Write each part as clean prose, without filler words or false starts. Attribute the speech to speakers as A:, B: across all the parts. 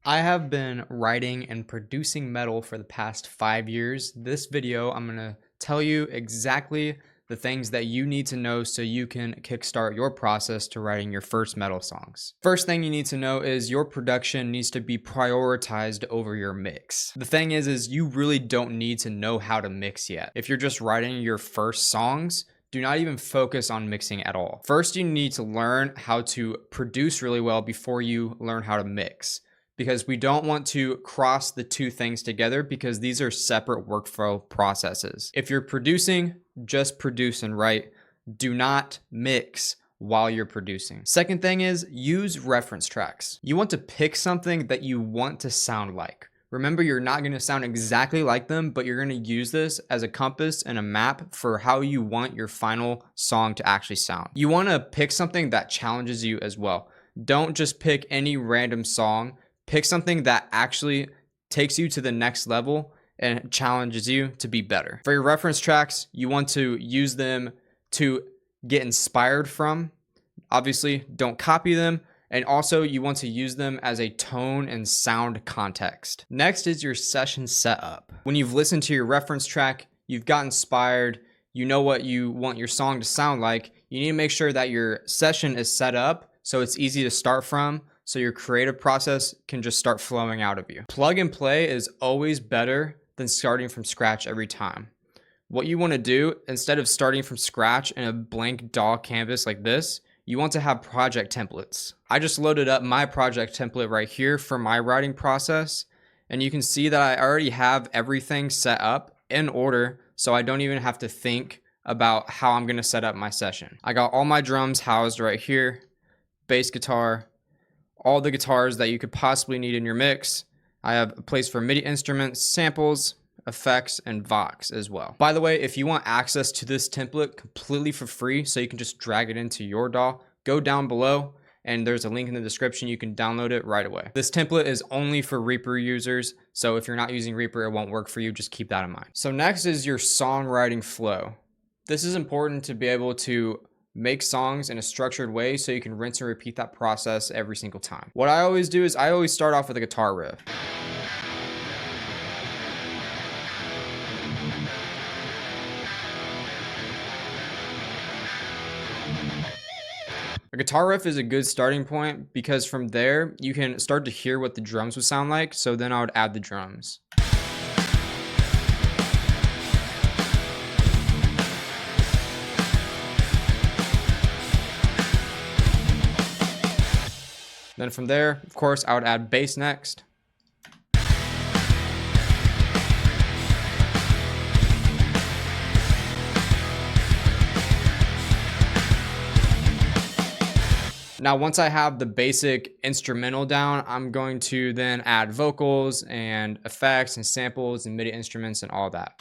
A: I have been writing and producing metal for the past 5 years. This video, I'm gonna tell you exactly the things that you need to know so you can kickstart your process to writing your first metal songs. First thing you need to know is your production needs to be prioritized over your mix. The thing is you really don't need to know how to mix yet. If you're just writing your first songs, do not even focus on mixing at all. First, you need to learn how to produce really well before you learn how to mix, because we don't want to cross the two things together because these are separate workflow processes. If you're producing, just produce and write. Do not mix while you're producing. Second thing is use reference tracks. You want to pick something that you want to sound like. Remember, you're not going to sound exactly like them, but you're going to use this as a compass and a map for how you want your final song to actually sound. You want to pick something that challenges you as well. Don't just pick any random song. Pick something that actually takes you to the next level and challenges you to be better. For your reference tracks, you want to use them to get inspired from. Obviously, don't copy them. And also, you want to use them as a tone and sound context. Next is your session setup. When you've listened to your reference track, you've got inspired, you know what you want your song to sound like, you need to make sure that your session is set up so it's easy to start from, so your creative process can just start flowing out of you. Plug and play is always better than starting from scratch every time. What you want to do, instead of starting from scratch in a blank DAW canvas like this, you want to have project templates. I just loaded up my project template right here for my writing process, and you can see that I already have everything set up in order, so I don't even have to think about how I'm going to set up my session. I got all my drums housed right here, bass guitar, all the guitars that you could possibly need in your mix. I have a place for MIDI instruments, samples, effects, and Vox as well. By the way, if you want access to this template completely for free so you can just drag it into your DAW, go down below and there's a link in the description. You can download it right away. This template is only for Reaper users, so if you're not using Reaper, it won't work for you. Just keep that in mind. So next is your songwriting flow. This is important to be able to make songs in a structured way so you can rinse and repeat that process every single time. What I always do is I always start off with a guitar riff. A guitar riff is a good starting point because from there you can start to hear what the drums would sound like, so then I would add the drums. Then from there, of course, I would add bass next. Now, once I have the basic instrumental down, I'm going to then add vocals and effects and samples and MIDI instruments and all that.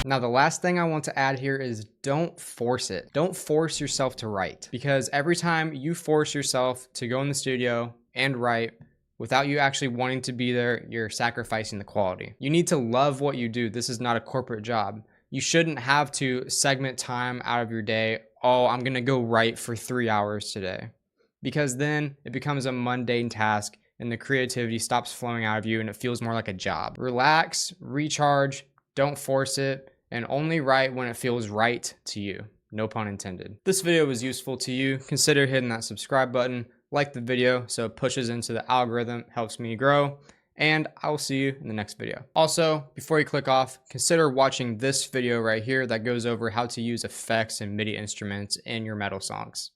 A: Now, the last thing I want to add here is don't force it. Don't force yourself to write, because every time you force yourself to go in the studio and write without you actually wanting to be there, you're sacrificing the quality. You need to love what you do. This is not a corporate job. You shouldn't have to segment time out of your day. Oh, I'm gonna go write for 3 hours today, because then it becomes a mundane task and the creativity stops flowing out of you and it feels more like a job. Relax, recharge, don't force it, and only write when it feels right to you. No pun intended. If this video was useful to you, consider hitting that subscribe button, like the video so it pushes into the algorithm, helps me grow, and I'll see you in the next video. Also, before you click off, consider watching this video right here that goes over how to use effects and MIDI instruments in your metal songs.